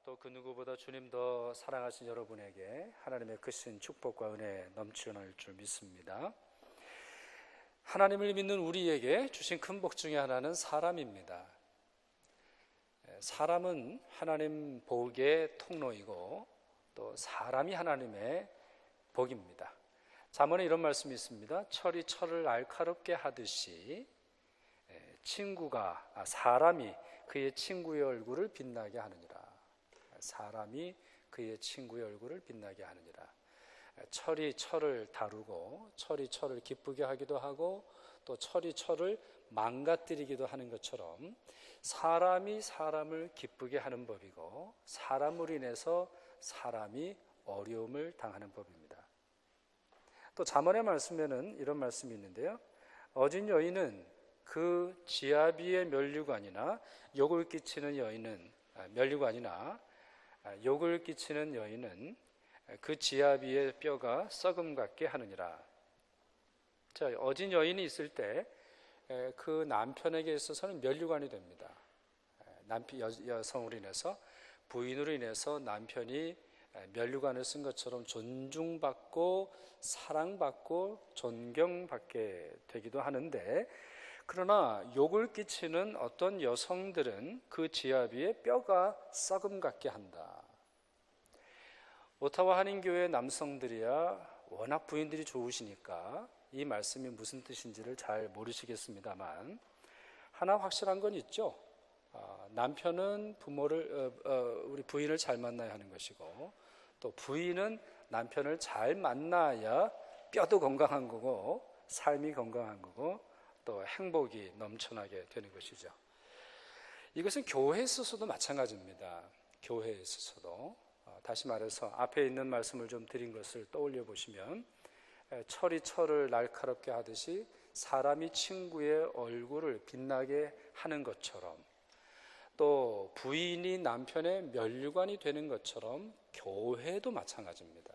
또 그 누구보다 주님 더 사랑하신 여러분에게 하나님의 크신 축복과 은혜 넘치는 줄 믿습니다. 하나님을 믿는 우리에게 주신 큰 복 중에 하나는 사람입니다. 사람은 하나님 복의 통로이고 또 사람이 하나님의 복입니다. 잠언에 이런 말씀이 있습니다. 철이 철을 날카롭게 하듯이 사람이 그의 친구의 얼굴을 빛나게 하느니라. 사람이 그의 친구의 얼굴을 빛나게 하느니라. 철이 철을 다루고 철이 철을 기쁘게 하기도 하고 또 철이 철을 망가뜨리기도 하는 것처럼 사람이 사람을 기쁘게 하는 법이고 사람으로 인해서 사람이 어려움을 당하는 법입니다. 또 잠언의 말씀에는 이런 말씀이 있는데요. 어진 여인은 그 지아비의 면류관이나 욕을 끼치는 여인은 그 지아비의 뼈가 썩음 같게 하느니라. 자, 어진 여인이 있을 때 그 남편에게 있어서는 면류관이 됩니다. 여성으로 인해서 부인으로 인해서 남편이 면류관을 쓴 것처럼 존중받고 사랑받고 존경받게 되기도 하는데, 그러나 욕을 끼치는 어떤 여성들은 그 지아비의 뼈가 썩음 같게 한다. 오타와 한인교회 남성들이야 워낙 부인들이 좋으시니까 이 말씀이 무슨 뜻인지를 잘 모르시겠습니다만, 하나 확실한 건 있죠. 남편은 우리 부인을 잘 만나야 하는 것이고, 또 부인은 남편을 잘 만나야 뼈도 건강한 거고 삶이 건강한 거고 또 행복이 넘쳐나게 되는 것이죠. 이것은 교회에 있어서도 마찬가지입니다. 교회에 있어서도 다시 말해서 앞에 있는 말씀을 좀 드린 것을 떠올려 보시면, 철이 철을 날카롭게 하듯이 사람이 친구의 얼굴을 빛나게 하는 것처럼, 또 부인이 남편의 면류관이 되는 것처럼 교회도 마찬가지입니다.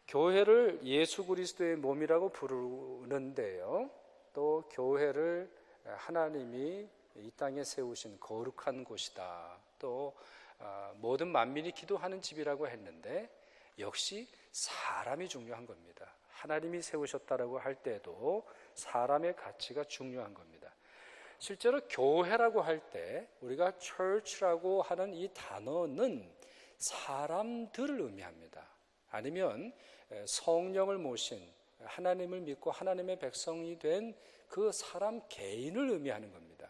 교회를 예수 그리스도의 몸이라고 부르는데요, 또 교회를 하나님이 이 땅에 세우신 거룩한 곳이다, 또 모든 만민이 기도하는 집이라고 했는데 역시 사람이 중요한 겁니다. 하나님이 세우셨다라고 할 때도 사람의 가치가 중요한 겁니다. 실제로 교회라고 할 때 우리가 church라고 하는 이 단어는 사람들을 의미합니다. 아니면 성령을 모신 하나님을 믿고 하나님의 백성이 된 그 사람 개인을 의미하는 겁니다.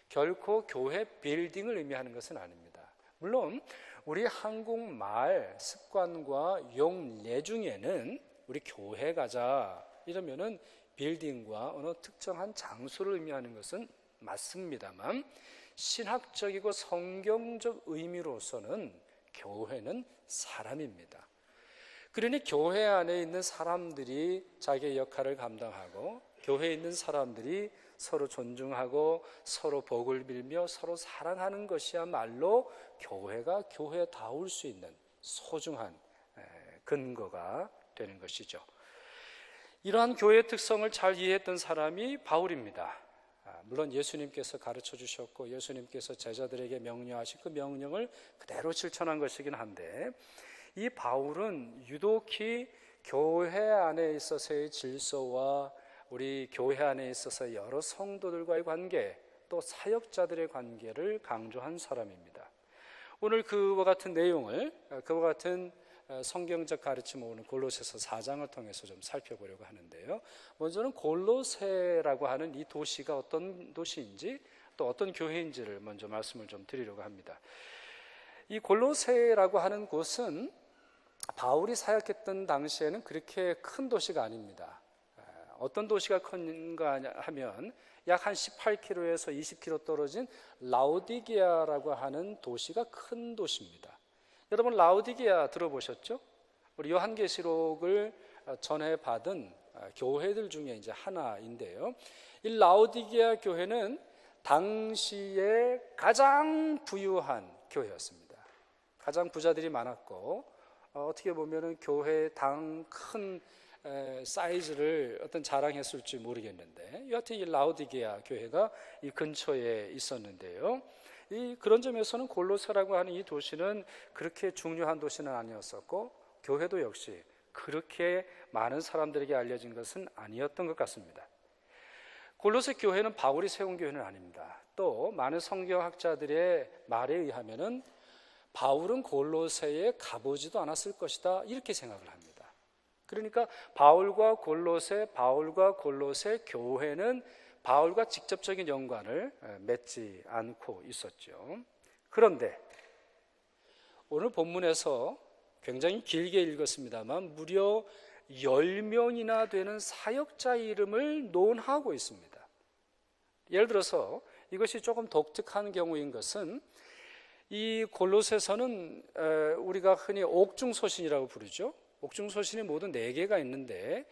결코 교회 빌딩을 의미하는 것은 아닙니다. 물론 우리 한국말 습관과 용례 중에는 우리 교회 가자 이러면은 빌딩과 어느 특정한 장소를 의미하는 것은 맞습니다만, 신학적이고 성경적 의미로서는 교회는 사람입니다. 그러니 교회 안에 있는 사람들이 자기의 역할을 감당하고 교회에 있는 사람들이 서로 존중하고 서로 복을 빌며 서로 사랑하는 것이야말로 교회가 교회다울 수 있는 소중한 근거가 되는 것이죠. 이러한 교회의 특성을 잘 이해했던 사람이 바울입니다. 물론 예수님께서 가르쳐 주셨고 예수님께서 제자들에게 명령하신 그 명령을 그대로 실천한 것이긴 한데, 이 바울은 유독히 교회 안에 있어서의 질서와 우리 교회 안에 있어서 여러 성도들과의 관계, 또 사역자들의 관계를 강조한 사람입니다. 오늘 그와 같은 내용을, 그와 같은 성경적 가르침을 오늘 골로새서 4장을 통해서 좀 살펴보려고 하는데요. 먼저는 골로새라고 하는 이 도시가 어떤 도시인지 또 어떤 교회인지를 먼저 말씀을 좀 드리려고 합니다. 이 골로새라고 하는 곳은 바울이 사역했던 당시에는 그렇게 큰 도시가 아닙니다. 어떤 도시가 큰가 하면 약 한 18km에서 20km 떨어진 라오디게아라고 하는 도시가 큰 도시입니다. 여러분 라오디게아 들어보셨죠? 우리 요한계시록을 전해 받은 교회들 중에 이제 하나인데요. 이 라오디게아 교회는 당시에 가장 부유한 교회였습니다. 가장 부자들이 많았고 어떻게 보면은 교회의 큰 사이즈를 어떤 자랑했을지 모르겠는데, 여하튼 이 라오디게아 교회가 이 근처에 있었는데요. 그런 점에서는 골로새라고 하는 이 도시는 그렇게 중요한 도시는 아니었었고 교회도 역시 그렇게 많은 사람들에게 알려진 것은 아니었던 것 같습니다. 골로새 교회는 바울이 세운 교회는 아닙니다. 또 많은 성경학자들의 말에 의하면은 바울은 골로새에 가보지도 않았을 것이다 이렇게 생각을 합니다. 그러니까 바울과 골로새 교회는 바울과 직접적인 연관을 맺지 않고 있었죠. 그런데 오늘 본문에서 굉장히 길게 읽었습니다만 무려 10명이나 되는 사역자 이름을 논하고 있습니다. 예를 들어서 이것이 조금 독특한 경우인 것은 이 골로새서는 우리가 흔히 옥중서신이라고 부르죠. 옥중서신이 모두 4개가 있는데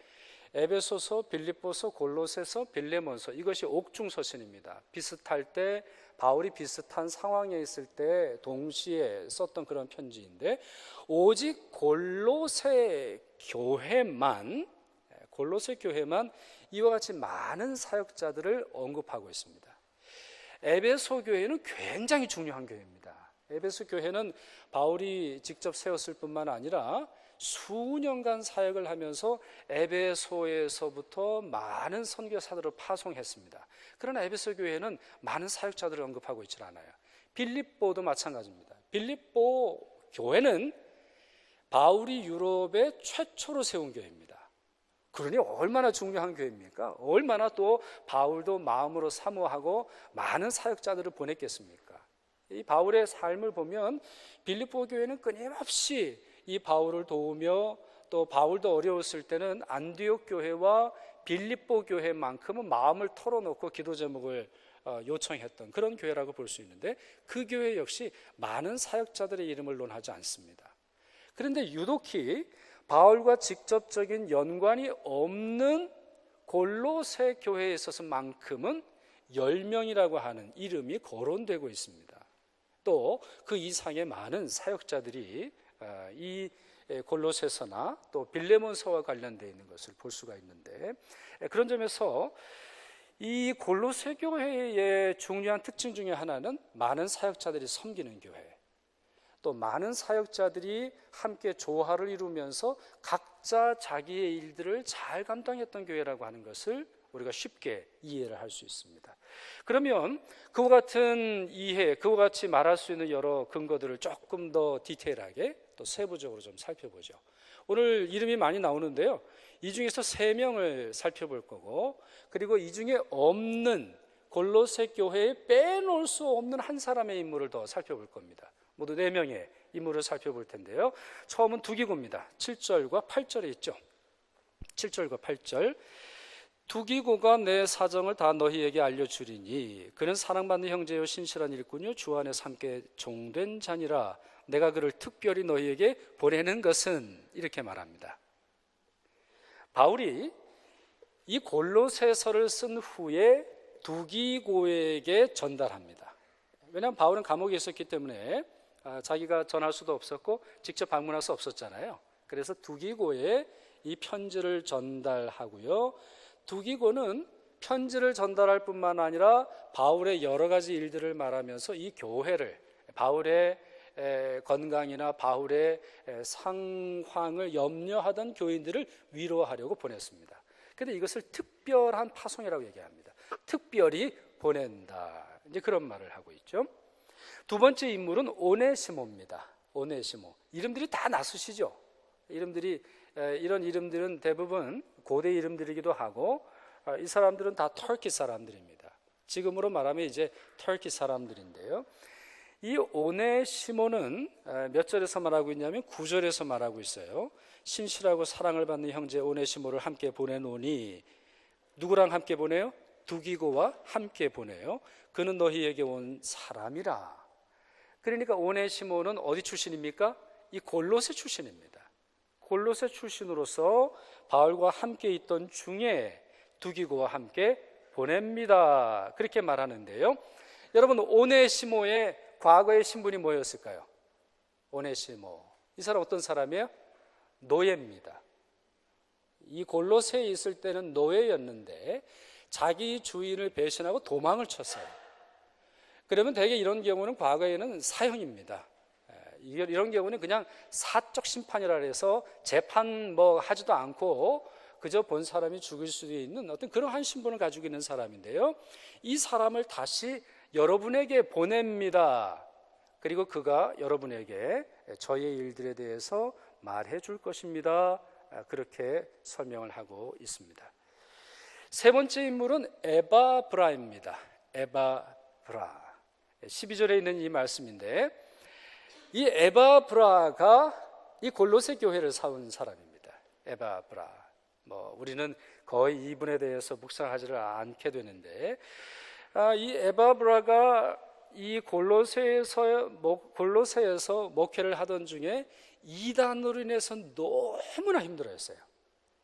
에베소서, 빌립보서, 골로새서, 빌레몬서 이것이 옥중서신입니다. 비슷할 때 바울이 비슷한 상황에 있을 때 동시에 썼던 그런 편지인데 오직 골로새 교회만 이와 같이 많은 사역자들을 언급하고 있습니다. 에베소 교회는 굉장히 중요한 교회입니다. 에베소 교회는 바울이 직접 세웠을 뿐만 아니라 수년간 사역을 하면서 에베소에서부터 많은 선교사들을 파송했습니다. 그러나 에베소 교회는 많은 사역자들을 언급하고 있지 않아요. 빌립보도 마찬가지입니다. 빌립보 교회는 바울이 유럽에 최초로 세운 교회입니다. 그러니 얼마나 중요한 교회입니까? 얼마나 또 바울도 마음으로 사모하고 많은 사역자들을 보냈겠습니까? 이 바울의 삶을 보면 빌립보 교회는 끊임없이 이 바울을 도우며 또 바울도 어려웠을 때는 안디옥 교회와 빌립보 교회만큼은 마음을 털어놓고 기도 제목을 요청했던 그런 교회라고 볼 수 있는데 그 교회 역시 많은 사역자들의 이름을 논하지 않습니다. 그런데 유독히 바울과 직접적인 연관이 없는 골로새 교회에 있어서만큼은 10명이라고 하는 이름이 거론되고 있습니다. 또 그 이상의 많은 사역자들이 이 골로새서나 또 빌레몬서와 관련되어 있는 것을 볼 수가 있는데 그런 점에서 이 골로새 교회의 중요한 특징 중에 하나는 많은 사역자들이 섬기는 교회, 또 많은 사역자들이 함께 조화를 이루면서 각자 자기의 일들을 잘 감당했던 교회라고 하는 것을 우리가 쉽게 이해를 할 수 있습니다. 그러면 그와 같은 이해, 그와 같이 말할 수 있는 여러 근거들을 조금 더 디테일하게 또 세부적으로 좀 살펴보죠. 오늘 이름이 많이 나오는데요. 이 중에서 3명을 살펴볼 거고 그리고 이 중에 없는 골로새 교회에 빼놓을 수 없는 한 사람의 인물을 더 살펴볼 겁니다. 모두 4명의 인물을 살펴볼 텐데요. 처음은 두기고입니다. 7절과 8절에 있죠. 7절과 8절 두기고가 내 사정을 다 너희에게 알려주리니 그는 사랑받는 형제요 신실한 일꾼이요 주 안에서 함께 종된 자니라 내가 그를 특별히 너희에게 보내는 것은 이렇게 말합니다. 바울이 이 골로새서를 쓴 후에 두기고에게 전달합니다. 왜냐하면 바울은 감옥에 있었기 때문에 자기가 전할 수도 없었고 직접 방문할 수 없었잖아요. 그래서 두기고에 이 편지를 전달하고요. 두기고는 편지를 전달할 뿐만 아니라 바울의 여러 가지 일들을 말하면서 이 교회를 바울의 건강이나 바울의 상황을 염려하던 교인들을 위로하려고 보냈습니다. 그런데 이것을 특별한 파송이라고 얘기합니다. 특별히 보낸다. 이제 그런 말을 하고 있죠. 두 번째 인물은 오네시모입니다. 오네시모. 이름들이 다 낯으시죠? 이름들이 이런 이름들은 대부분 고대 이름들이기도 하고 이 사람들은 다 터키 사람들입니다. 지금으로 말하면 이제 터키 사람들인데요. 이 오네시모는 몇 절에서 말하고 있냐면 9절에서 말하고 있어요. 신실하고 사랑을 받는 형제 오네시모를 함께 보내노니 누구랑 함께 보내요? 두기고와 함께 보내요. 그는 너희에게 온 사람이라. 그러니까 오네시모는 어디 출신입니까? 이 골로새 출신입니다. 골로새 출신으로서 바울과 함께 있던 중에 두기고와 함께 보냅니다. 그렇게 말하는데요. 여러분 오네시모의 과거의 신분이 뭐였을까요? 오네시모. 이 사람 어떤 사람이에요? 노예입니다. 이 골로새에 있을 때는 노예였는데 자기 주인을 배신하고 도망을 쳤어요. 그러면 대개 이런 경우는 과거에는 사형입니다. 이런 경우는 그냥 사적 심판이라 해서 재판 뭐 하지도 않고 그저 본 사람이 죽을 수도 있는 어떤 그러한 신분을 가지고 있는 사람인데요, 이 사람을 다시 여러분에게 보냅니다. 그리고 그가 여러분에게 저의 일들에 대해서 말해 줄 것입니다. 그렇게 설명을 하고 있습니다. 세 번째 인물은 에바브라입니다. 에바브라. 12절에 있는 이 말씀인데, 이 에바브라가 이 골로새 교회를 세운 사람입니다. 에바브라. 우리는 거의 이분에 대해서 묵상하지를 않게 되는데, 이 에바브라가 이 골로새에서 목회를 하던 중에 이단으로 인해서 너무나 힘들어했어요.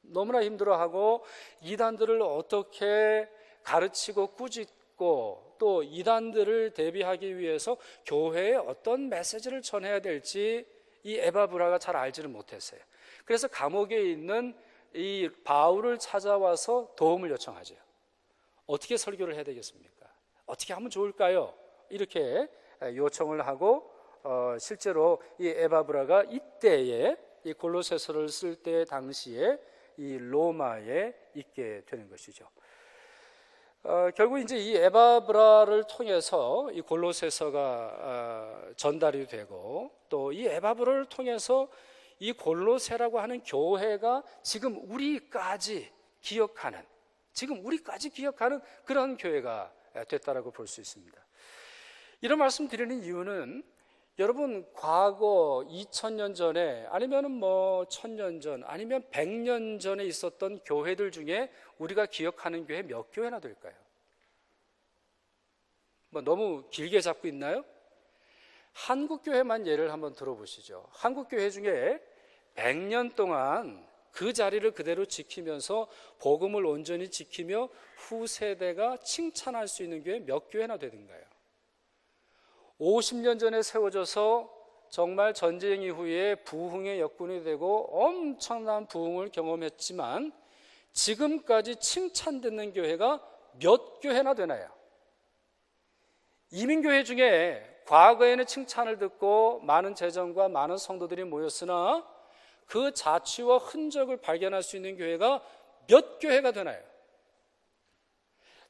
너무나 힘들어하고 이단들을 어떻게 가르치고 꾸짖고 또 이단들을 대비하기 위해서 교회에 어떤 메시지를 전해야 될지 이 에바브라가 잘 알지를 못했어요. 그래서 감옥에 있는 이 바울을 찾아와서 도움을 요청하죠. 어떻게 설교를 해야 되겠습니까? 어떻게 하면 좋을까요? 이렇게 요청을 하고 실제로 이 에바브라가 이때에 이 골로새서를 쓸 때 당시에 이 로마에 있게 되는 것이죠. 결국 이제 이 에바브라를 통해서 이 골로새서가 전달이 되고, 또 이 에바브라를 통해서 이 골로새라고 하는 교회가 지금 우리까지 기억하는 그런 교회가 됐다라고 볼 수 있습니다. 이런 말씀 드리는 이유는, 여러분 과거 2000년 전에 아니면 1000년 전 아니면 100년 전에 있었던 교회들 중에 우리가 기억하는 교회 몇 교회나 될까요? 너무 길게 잡고 있나요? 한국 교회만 예를 한번 들어보시죠. 한국 교회 중에 100년 동안 그 자리를 그대로 지키면서 복음을 온전히 지키며 후세대가 칭찬할 수 있는 교회 몇 교회나 되는가요? 50년 전에 세워져서 정말 전쟁 이후에 부흥의 여군이 되고 엄청난 부흥을 경험했지만 지금까지 칭찬듣는 교회가 몇 교회나 되나요? 이민교회 중에 과거에는 칭찬을 듣고 많은 재정과 많은 성도들이 모였으나 그 자취와 흔적을 발견할 수 있는 교회가 몇 교회가 되나요?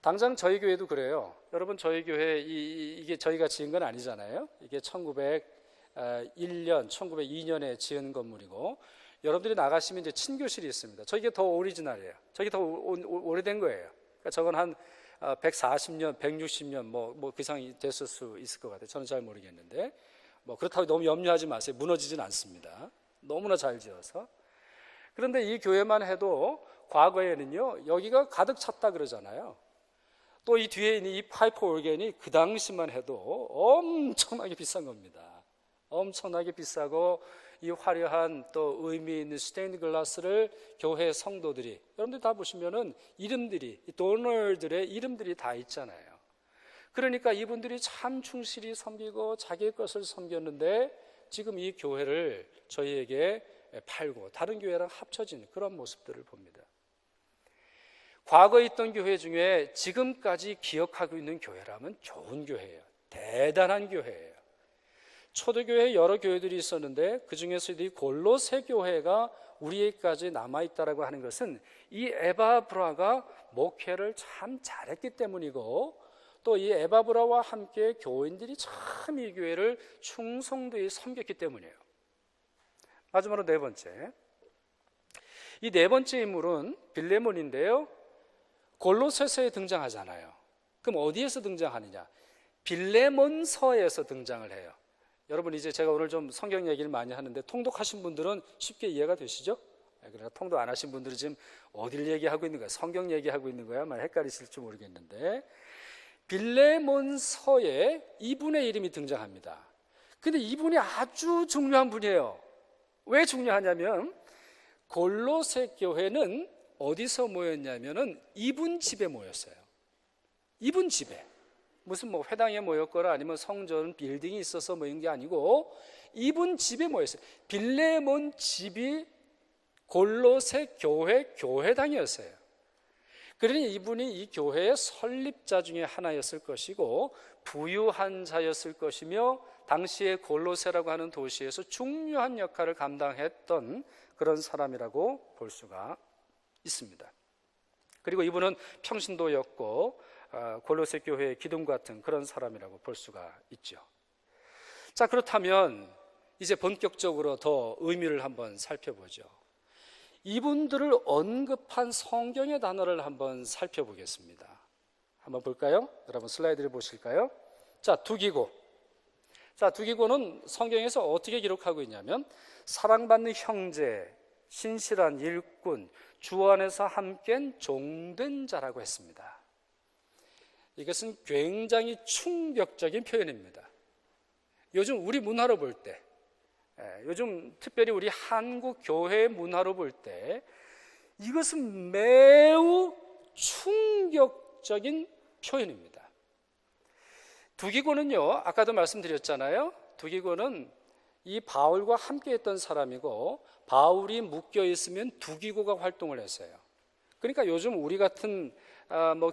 당장 저희 교회도 그래요. 여러분, 저희 교회 이게 저희가 지은 건 아니잖아요. 이게 1901년, 1902년에 지은 건물이고, 여러분들이 나가시면 이제 친교실이 있습니다. 저게 더 오리지널이에요. 저게 더 오래된 거예요. 그러니까 저건 한 140년, 160년 그 이상이 됐을 수 있을 것 같아요. 저는 잘 모르겠는데, 그렇다고 너무 염려하지 마세요. 무너지진 않습니다. 너무나 잘 지어서. 그런데 이 교회만 해도 과거에는요, 여기가 가득 찼다 그러잖아요. 또 이 뒤에 있는 이 파이프 오르겐이 그 당시만 해도 엄청나게 비싼 겁니다. 엄청나게 비싸고, 이 화려한 또 의미 있는 스테인드 글라스를 교회 성도들이, 여러분들 다 보시면은 이름들이, 도너들의 이름들이 다 있잖아요. 그러니까 이분들이 참 충실히 섬기고 자기의 것을 섬겼는데 지금 이 교회를 저희에게 팔고 다른 교회랑 합쳐진 그런 모습들을 봅니다. 과거에 있던 교회 중에 지금까지 기억하고 있는 교회라면 좋은 교회예요. 대단한 교회예요. 초대교회 여러 교회들이 있었는데 그 중에서도 이 골로새 교회가 우리에게까지 남아있다라고 하는 것은 이 에바브라가 목회를 참 잘했기 때문이고, 또 이 에바브라와 함께 교인들이 참 이 교회를 충성되이 섬겼기 때문이에요. 마지막으로 네 번째, 이 네 번째 인물은 빌레몬인데요, 골로새서에 등장하잖아요. 그럼 어디에서 등장하느냐? 빌레몬서에서 등장을 해요. 여러분, 이제 제가 오늘 좀 성경 얘기를 많이 하는데 통독하신 분들은 쉽게 이해가 되시죠? 그러나 통독 안 하신 분들은 지금 어디를 얘기하고 있는 거야? 성경 얘기하고 있는 거야? 말 헷갈리실지 모르겠는데, 빌레몬서에 이분의 이름이 등장합니다. 근데 이분이 아주 중요한 분이에요. 왜 중요하냐면, 골로새 교회는 어디서 모였냐면은 이분 집에 모였어요. 이분 집에. 무슨 회당에 모였거나 아니면 성전 빌딩이 있어서 모인 게 아니고 이분 집에 모였어요. 빌레몬 집이 골로새 교회 교회당이었어요. 그러니 이분이 이 교회의 설립자 중에 하나였을 것이고, 부유한 자였을 것이며 당시에 골로새라고 하는 도시에서 중요한 역할을 감당했던 그런 사람이라고 볼 수가 있습니다. 그리고 이분은 평신도였고 골로새 교회의 기둥 같은 그런 사람이라고 볼 수가 있죠. 자, 그렇다면 이제 본격적으로 더 의미를 한번 살펴보죠. 이분들을 언급한 성경의 단어를 한번 살펴보겠습니다. 한번 볼까요? 여러분 슬라이드를 보실까요? 자, 두기고. 자, 두기고는 성경에서 어떻게 기록하고 있냐면 사랑받는 형제, 신실한 일꾼, 주 안에서 함께한 종된 자라고 했습니다. 이것은 굉장히 충격적인 표현입니다. 요즘 우리 문화로 볼 때, 요즘 특별히 우리 한국 교회 문화로 볼 때 이것은 매우 충격적인 표현입니다. 두기고는요, 아까도 말씀드렸잖아요. 두기고는 이 바울과 함께 했던 사람이고 바울이 묶여 있으면 두기고가 활동을 했어요. 그러니까 요즘 우리 같은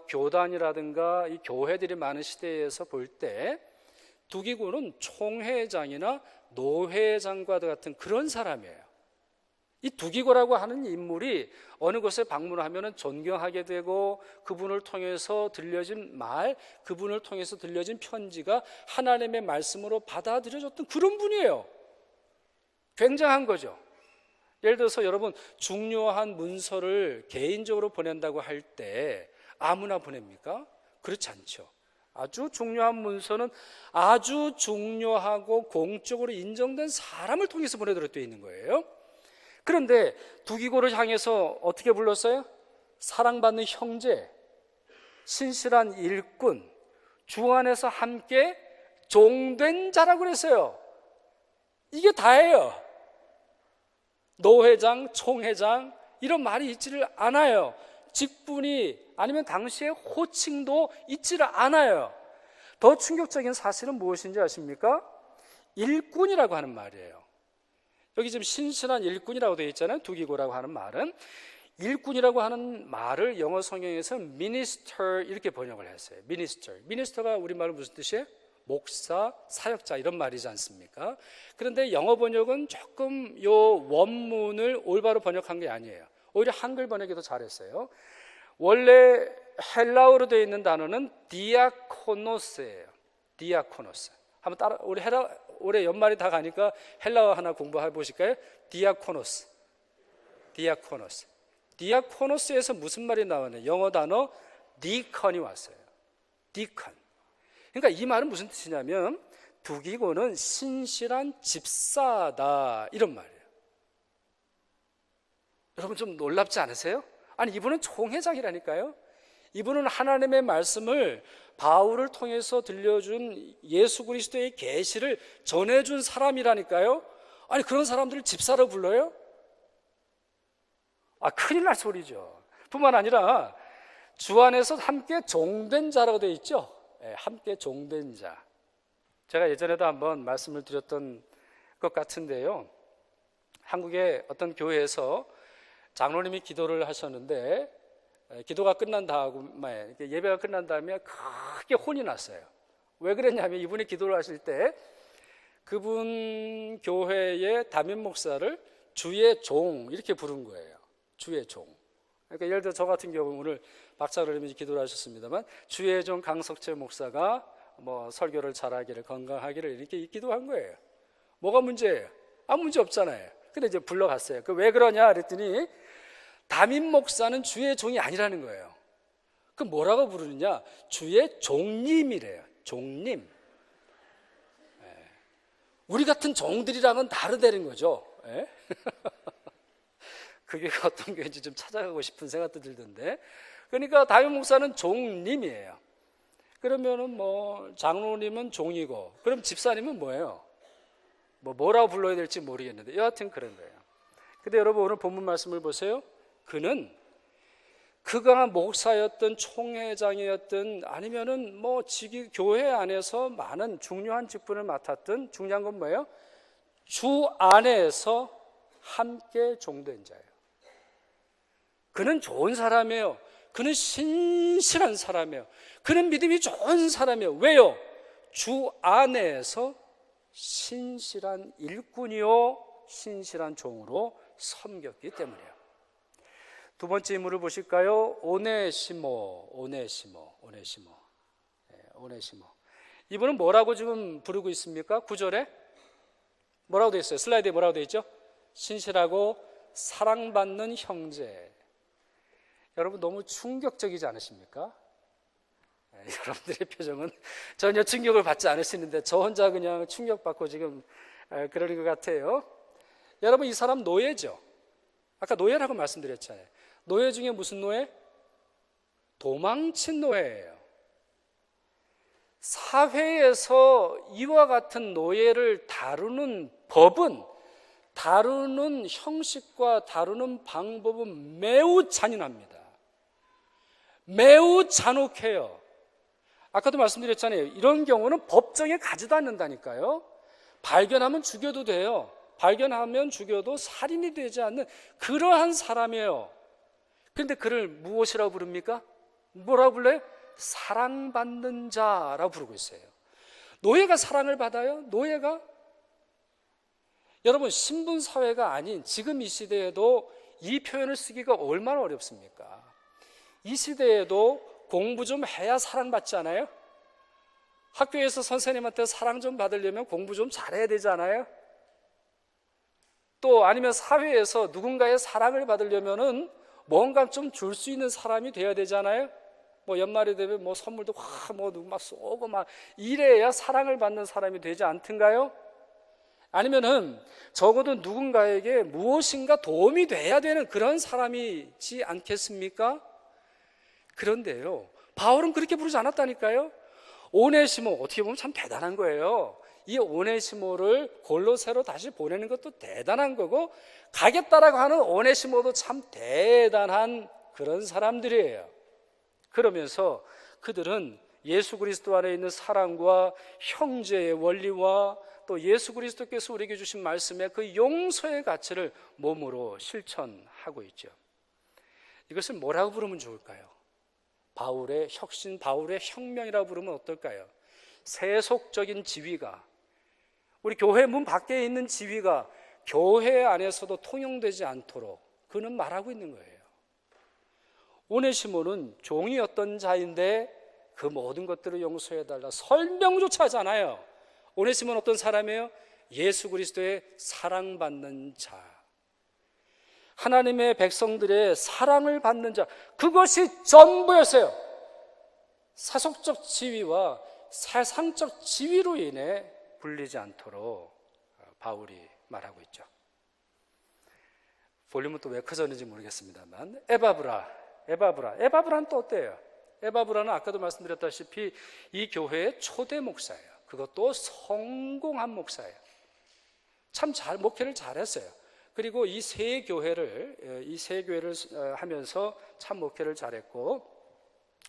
교단이라든가 이 교회들이 많은 시대에서 볼 때 두기고는 총회장이나 노회장과 같은 그런 사람이에요. 이 두기고라고 하는 인물이 어느 곳에 방문하면 존경하게 되고 그분을 통해서 들려진 말, 그분을 통해서 들려진 편지가 하나님의 말씀으로 받아들여졌던 그런 분이에요. 굉장한 거죠. 예를 들어서 여러분 중요한 문서를 개인적으로 보낸다고 할 때 아무나 보냅니까? 그렇지 않죠. 아주 중요한 문서는 아주 중요하고 공적으로 인정된 사람을 통해서 보내도록 되어 있는 거예요. 그런데 두기고를 향해서 어떻게 불렀어요? 사랑받는 형제, 신실한 일꾼, 주 안에서 함께 종된 자라고 그랬어요. 이게 다예요. 노회장, 총회장 이런 말이 있지를 않아요. 직분이 아니면 당시의 호칭도 있지를 않아요. 더 충격적인 사실은 무엇인지 아십니까? 일꾼이라고 하는 말이에요. 여기 지금 신실한 일꾼이라고 되어 있잖아요. 두기고라고 하는 말은 일꾼이라고 하는 말을 영어 성경에서 minister 이렇게 번역을 했어요. minister가 우리말로 무슨 뜻이에요? 목사, 사역자 이런 말이지 않습니까? 그런데 영어 번역은 조금 요 원문을 올바로 번역한 게 아니에요. 오히려 한글 번역이 더 잘했어요. 원래 헬라어로 되어 있는 단어는 디아코노스예요. 디아코노스. 한번 따라 올해 연말이 다 가니까 헬라어 하나 공부해 보실까요? 디아코노스. 디아코노스에서 무슨 말이 나오냐? 영어 단어 디컨이 왔어요. 디컨. 그러니까 이 말은 무슨 뜻이냐면 두기고는 신실한 집사다 이런 말이에요. 여러분 좀 놀랍지 않으세요? 아니 이분은 총회장이라니까요. 이분은 하나님의 말씀을 바울을 통해서 들려준 예수 그리스도의 계시를 전해준 사람이라니까요. 아니 그런 사람들을 집사로 불러요? 큰일 날 소리죠. 뿐만 아니라 주 안에서 함께 종된 자라고 되어 있죠. 함께 종된 자. 제가 예전에도 한번 말씀을 드렸던 것 같은데요. 한국의 어떤 교회에서 장로님이 기도를 하셨는데 기도가 끝난 다음에 예배가 끝난 다음에 크게 혼이 났어요. 왜 그랬냐면 이분이 기도를 하실 때 그분 교회의 담임 목사를 주의 종 이렇게 부른 거예요. 주의 종. 그러니까 예를 들어 저 같은 경우 오늘 박사님이 기도를 하셨습니다만 주의 종 강석재 목사가 설교를 잘하기를 건강하기를 이렇게 기도한 거예요. 뭐가 문제예요? 아무 문제 없잖아요. 근데 이제 불러갔어요. 왜 그러냐 그랬더니 담임 목사는 주의 종이 아니라는 거예요. 그럼 뭐라고 부르느냐? 주의 종님이래요. 종님. 우리 같은 종들이랑은 다르다는 거죠. 그게 어떤 게인지 좀 찾아가고 싶은 생각도 들던데. 그러니까 담임 목사는 종님이에요. 그러면은 장로님은 종이고, 그럼 집사님은 뭐예요? 뭐라고 불러야 될지 모르겠는데 여하튼 그런 거예요. 근데 여러분 오늘 본문 말씀을 보세요. 그가 목사였던 총회장이었던 아니면은 교회 안에서 많은 중요한 직분을 맡았던 중요한 건 뭐예요? 주 안에서 함께 종된 자예요. 그는 좋은 사람이에요. 그는 신실한 사람이에요. 그는 믿음이 좋은 사람이에요. 왜요? 주 안에서 신실한 일꾼이요 신실한 종으로 섬겼기 때문이에요. 두 번째 인물을 보실까요? 오네시모. 이분은 뭐라고 지금 부르고 있습니까? 9절에 뭐라고 되어 있어요? 슬라이드에 뭐라고 되어 있죠? 신실하고 사랑받는 형제. 여러분 너무 충격적이지 않으십니까? 여러분들의 표정은 전혀 충격을 받지 않으시는데 저 혼자 그냥 충격받고 지금 그러는 것 같아요. 여러분 이 사람 노예죠. 아까 노예라고 말씀드렸잖아요. 노예 중에 무슨 노예? 도망친 노예예요. 사회에서 이와 같은 노예를 다루는 법은, 다루는 형식과 다루는 방법은 매우 잔인합니다. 매우 잔혹해요. 아까도 말씀드렸잖아요. 이런 경우는 법정에 가지도 않는다니까요. 발견하면 죽여도 돼요. 발견하면 죽여도 살인이 되지 않는 그러한 사람이에요. 그런데 그를 무엇이라고 부릅니까? 뭐라고 불러요? 사랑받는 자라고 부르고 있어요. 노예가 사랑을 받아요? 노예가? 여러분 신분사회가 아닌 지금 이 시대에도 이 표현을 쓰기가 얼마나 어렵습니까? 이 시대에도 공부 좀 해야 사랑받지 않아요? 학교에서 선생님한테 사랑 좀 받으려면 공부 좀 잘해야 되지 않아요? 또 아니면 사회에서 누군가의 사랑을 받으려면은 뭔가 좀 줄 수 있는 사람이 돼야 되잖아요. 뭐 연말이 되면 뭐 선물도 뭐 누구 막 쏘고 막 이래야 사랑을 받는 사람이 되지 않던가요? 아니면은 적어도 누군가에게 무엇인가 도움이 돼야 되는 그런 사람이지 않겠습니까? 그런데요, 바울은 그렇게 부르지 않았다니까요. 오네시모, 어떻게 보면 참 대단한 거예요. 이 오네시모를 골로새로 다시 보내는 것도 대단한 거고, 가겠다라고 하는 오네시모도 참 대단한 그런 사람들이에요. 그러면서 그들은 예수 그리스도 안에 있는 사랑과 형제의 원리와 또 예수 그리스도께서 우리에게 주신 말씀의 그 용서의 가치를 몸으로 실천하고 있죠. 이것을 뭐라고 부르면 좋을까요? 바울의 혁신, 바울의 혁명이라고 부르면 어떨까요? 세속적인 지위가, 우리 교회 문 밖에 있는 지위가 교회 안에서도 통용되지 않도록 그는 말하고 있는 거예요. 오네시모는 종이었던 자인데 그 모든 것들을 용서해달라 설명조차 하잖아요. 오네시모는 어떤 사람이에요? 예수 그리스도의 사랑받는 자, 하나님의 백성들의 사랑을 받는 자, 그것이 전부였어요. 세속적 지위와 세상적 지위로 인해 불리지 않도록 바울이 말하고 있죠. 볼륨은 또 왜 커졌는지 모르겠습니다만, 에바브라는 또 어때요? 에바브라는 아까도 말씀드렸다시피 이 교회의 초대 목사예요. 그것도 성공한 목사예요. 참 잘 목회를 잘했어요. 그리고 이 세 교회를 하면서 참 목회를 잘했고,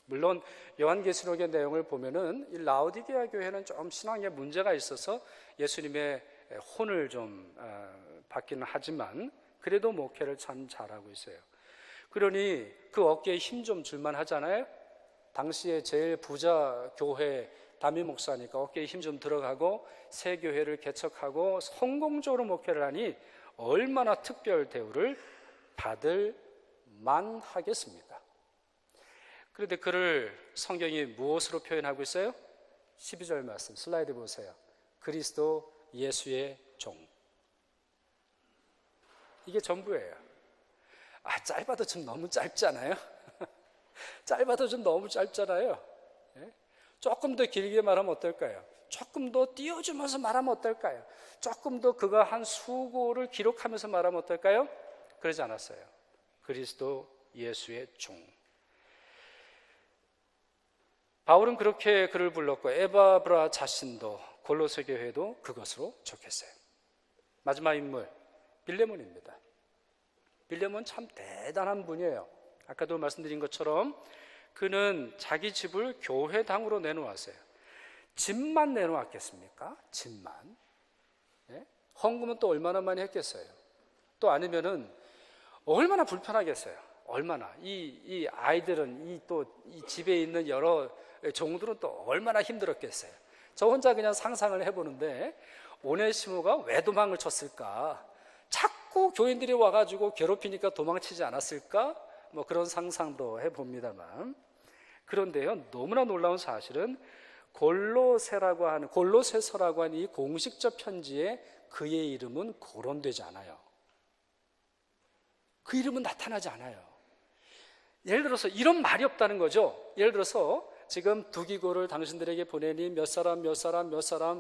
물론 요한계시록의 내용을 보면은 이 라오디게아 교회는 좀 신앙에 문제가 있어서 예수님의 혼을 좀 받기는 하지만 그래도 목회를 참 잘하고 있어요. 그러니 그 어깨에 힘 좀 줄만 하잖아요. 당시에 제일 부자 교회 담임 목사니까 어깨에 힘 좀 들어가고 새 교회를 개척하고 성공적으로 목회를 하니 얼마나 특별 대우를 받을 만하겠습니까? 그런데 그를 성경이 무엇으로 표현하고 있어요? 12절 말씀 슬라이드 보세요. 그리스도 예수의 종. 이게 전부예요. 짧아도 좀 너무 짧잖아요. 짧아도 좀 너무 짧잖아요. 조금 더 길게 말하면 어떨까요? 조금 더 띄워주면서 말하면 어떨까요? 조금 더 그가 한 수고를 기록하면서 말하면 어떨까요? 그러지 않았어요. 그리스도 예수의 종. 바울은 그렇게 그를 불렀고 에바브라 자신도 골로새 교회도 그것으로 족했어요. 마지막 인물 빌레몬입니다. 빌레몬은 참 대단한 분이에요. 아까도 말씀드린 것처럼 그는 자기 집을 교회당으로 내놓았어요. 집만 내놓았겠습니까? 집만. 헌금은 또 얼마나 많이 했겠어요? 또 아니면은 얼마나 불편하겠어요? 얼마나 이 아이들은 이 집에 있는 여러 종들은 또 얼마나 힘들었겠어요? 저 혼자 그냥 상상을 해보는데 오네시모가 왜 도망을 쳤을까? 자꾸 교인들이 와가지고 괴롭히니까 도망치지 않았을까? 뭐 그런 상상도 해봅니다만, 그런데요, 너무나 놀라운 사실은 골로새서라고 하는 이 공식적 편지에 그의 이름은 거론되지 않아요. 그 이름은 나타나지 않아요. 예를 들어서 이런 말이 없다는 거죠. 예를 들어서 지금 두기고를 당신들에게 보내니 몇 사람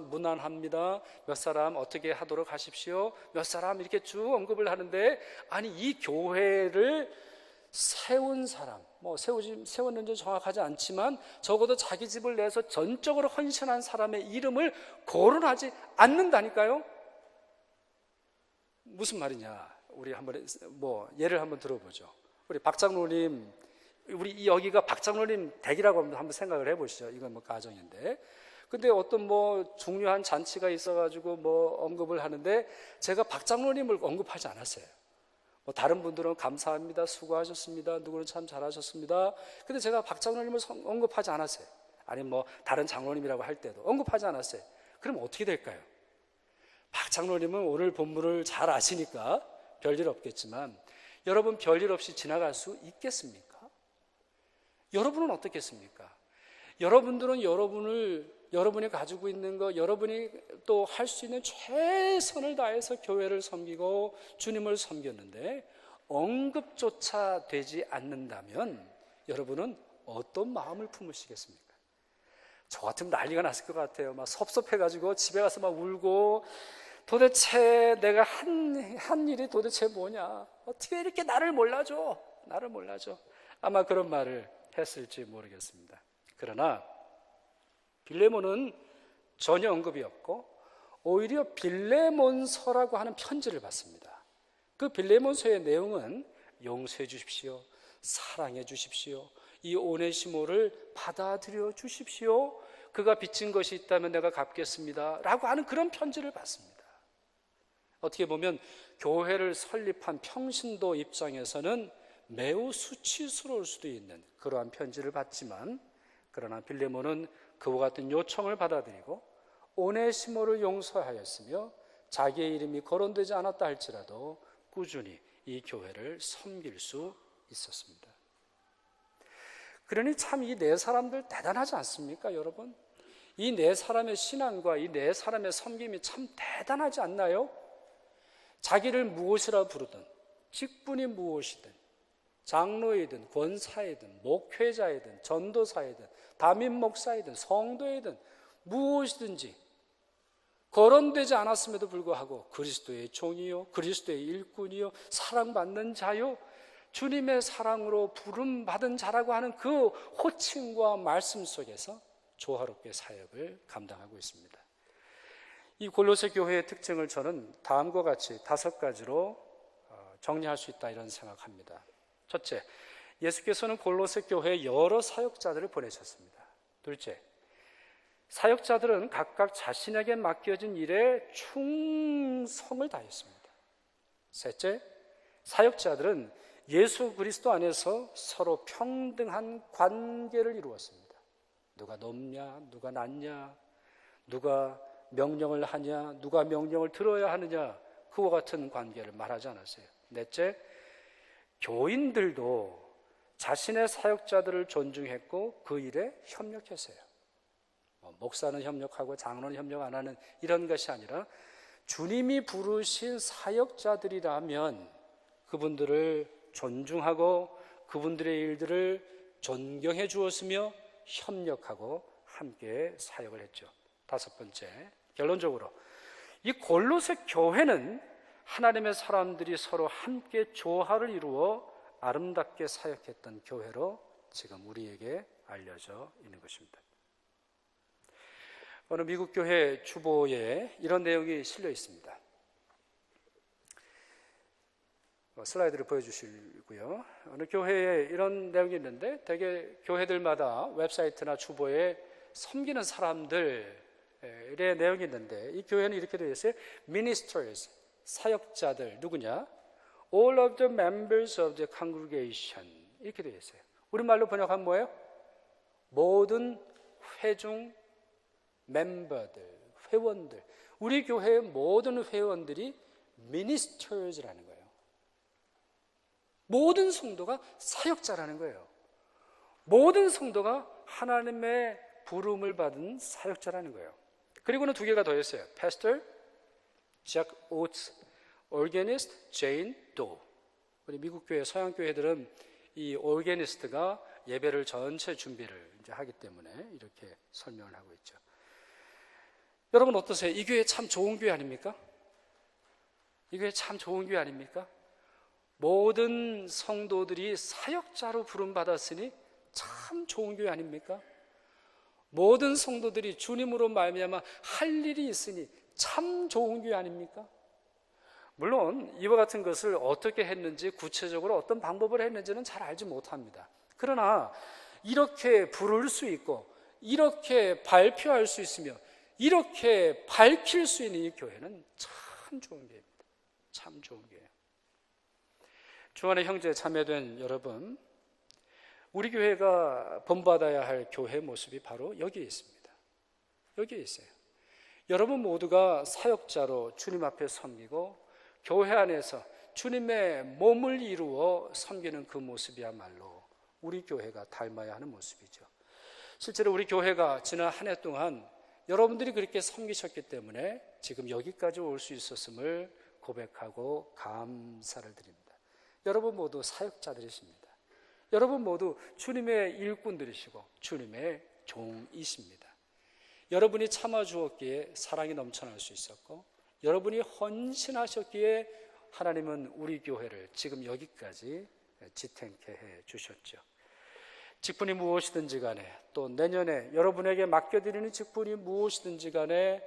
무난합니다. 몇 사람 어떻게 하도록 하십시오. 몇 사람 이렇게 쭉 언급을 하는데, 아니 이 교회를 세운 사람, 뭐 세웠는지 정확하지 않지만 적어도 자기 집을 내서 전적으로 헌신한 사람의 이름을 거론하지 않는다니까요. 무슨 말이냐? 우리 한번 예를 한번 들어보죠. 우리 박 장로님, 우리 여기가 박 장로님 댁이라고 한번 생각을 해보시죠. 이건 뭐 가정인데, 근데 어떤 중요한 잔치가 있어가지고 언급을 하는데 제가 박 장로님을 언급하지 않았어요. 다른 분들은 감사합니다, 수고하셨습니다, 누구는 참 잘하셨습니다. 근데 제가 박 장로님을 언급하지 않았어요. 아니 다른 장로님이라고 할 때도 언급하지 않았어요. 그럼 어떻게 될까요? 박 장로님은 오늘 본문을 잘 아시니까 별일 없겠지만, 여러분 별일 없이 지나갈 수 있겠습니까? 여러분은 어떻겠습니까? 여러분들은 여러분이 가지고 있는 거, 여러분이 또 할 수 있는 최선을 다해서 교회를 섬기고 주님을 섬겼는데 언급조차 되지 않는다면 여러분은 어떤 마음을 품으시겠습니까? 저 같으면 난리가 났을 것 같아요. 막 섭섭해가지고 집에 가서 막 울고, 도대체 내가 한 일이 도대체 뭐냐? 어떻게 이렇게 나를 몰라줘? 아마 그런 말을 했을지 모르겠습니다. 그러나 빌레몬은 전혀 언급이 없고 오히려 빌레몬서라고 하는 편지를 받습니다. 그 빌레몬서의 내용은 용서해 주십시오, 사랑해 주십시오, 이 오네시모를 받아들여 주십시오, 그가 빚진 것이 있다면 내가 갚겠습니다 라고 하는 그런 편지를 받습니다. 어떻게 보면 교회를 설립한 평신도 입장에서는 매우 수치스러울 수도 있는 그러한 편지를 받지만, 그러나 빌레몬은 그와 같은 요청을 받아들이고 오네시모를 용서하였으며 자기의 이름이 거론되지 않았다 할지라도 꾸준히 이 교회를 섬길 수 있었습니다. 그러니 참 이 네 사람들 대단하지 않습니까, 여러분? 이 네 사람의 신앙과 이 네 사람의 섬김이 참 대단하지 않나요? 자기를 무엇이라 부르든, 직분이 무엇이든, 장로이든 권사이든 목회자이든 전도사이든 담임 목사이든 성도이든 무엇이든지 거론되지 않았음에도 불구하고 그리스도의 종이요, 그리스도의 일꾼이요, 사랑받는 자요, 주님의 사랑으로 부름받은 자라고 하는 그 호칭과 말씀 속에서 조화롭게 사역을 감당하고 있습니다. 이 골로새 교회의 특징을 저는 다음과 같이 5가지로 정리할 수 있다, 이런 생각합니다. 첫째, 예수께서는 골로새 교회에 여러 사역자들을 보내셨습니다. 둘째, 사역자들은 각각 자신에게 맡겨진 일에 충성을 다했습니다. 셋째, 사역자들은 예수 그리스도 안에서 서로 평등한 관계를 이루었습니다. 누가 높냐, 누가 낮냐, 누가 명령을 하냐, 누가 명령을 들어야 하느냐, 그와 같은 관계를 말하지 않았어요. 넷째, 교인들도 자신의 사역자들을 존중했고 그 일에 협력했어요. 목사는 협력하고 장로는 협력 안 하는 이런 것이 아니라 주님이 부르신 사역자들이라면 그분들을 존중하고 그분들의 일들을 존경해 주었으며 협력하고 함께 사역을 했죠. 5번째, 결론적으로 이 골로새 교회는 하나님의 사람들이 서로 함께 조화를 이루어 아름답게 사역했던 교회로 지금 우리에게 알려져 있는 것입니다. 어느 미국 교회 주보에 이런 내용이 실려 있습니다. 슬라이드를 보여주시고요. 어느 교회에 이런 내용이 있는데, 대개 교회들마다 웹사이트나 주보에 섬기는 사람들의 내용이 있는데, 이 교회는 이렇게 되어 있어요. Ministers, 사역자들, 누구냐? All of the members of the congregation, 이렇게 되어 있어요. 우리말로 번역하면 뭐예요? 모든 회중 멤버들, 회원들, 우리 교회의 모든 회원들이 ministers라는 거예요. 모든 성도가 사역자라는 거예요. 모든 성도가 하나님의 부름을 받은 사역자라는 거예요. 그리고는 두 개가 더 있어요. Pastor, Jack Oates, Organist, Jane Doe. 우리 미국 교회, 서양 교회들은 이 Organist가 예배를 전체 준비를 이제 하기 때문에 이렇게 설명을 하고 있죠. 여러분 어떠세요? 이 교회 참 좋은 교회 아닙니까? 이 교회 참 좋은 교회 아닙니까? 모든 성도들이 사역자로 부름받았으니 참 좋은 교회 아닙니까? 모든 성도들이 주님으로 말미암아 할 일이 있으니 참 좋은 교회 아닙니까? 물론 이와 같은 것을 어떻게 했는지, 구체적으로 어떤 방법을 했는지는 잘 알지 못합니다. 그러나 이렇게 부를 수 있고 이렇게 발표할 수 있으며 이렇게 밝힐 수 있는 이 교회는 참 좋은 교회입니다. 참 좋은 교회. 주안의 형제 자매된 여러분, 우리 교회가 본받아야 할 교회 모습이 바로 여기에 있습니다. 여기에 있어요. 여러분 모두가 사역자로 주님 앞에 섬기고 교회 안에서 주님의 몸을 이루어 섬기는 그 모습이야말로 우리 교회가 닮아야 하는 모습이죠. 실제로 우리 교회가 지난 한 해 동안 여러분들이 그렇게 섬기셨기 때문에 지금 여기까지 올 수 있었음을 고백하고 감사를 드립니다. 여러분 모두 사역자들이십니다. 여러분 모두 주님의 일꾼들이시고 주님의 종이십니다. 여러분이 참아주었기에 사랑이 넘쳐날 수 있었고, 여러분이 헌신하셨기에 하나님은 우리 교회를 지금 여기까지 지탱케 해 주셨죠. 직분이 무엇이든지 간에, 또 내년에 여러분에게 맡겨드리는 직분이 무엇이든지 간에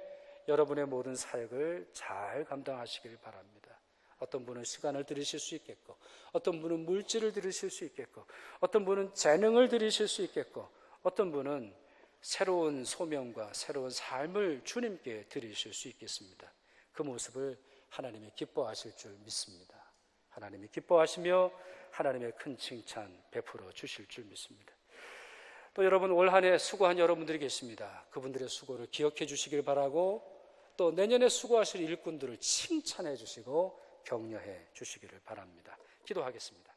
여러분의 모든 사역을 잘 감당하시길 바랍니다. 어떤 분은 시간을 들이실 수 있겠고, 어떤 분은 물질을 들이실 수 있겠고, 어떤 분은 재능을 들이실 수 있겠고, 어떤 분은 새로운 소명과 새로운 삶을 주님께 드리실 수 있겠습니다. 그 모습을 하나님이 기뻐하실 줄 믿습니다. 하나님이 기뻐하시며 하나님의 큰 칭찬 베풀어 주실 줄 믿습니다. 또 여러분, 올 한 해 수고한 여러분들이 계십니다. 그분들의 수고를 기억해 주시길 바라고, 또 내년에 수고하실 일꾼들을 칭찬해 주시고 격려해 주시기를 바랍니다. 기도하겠습니다.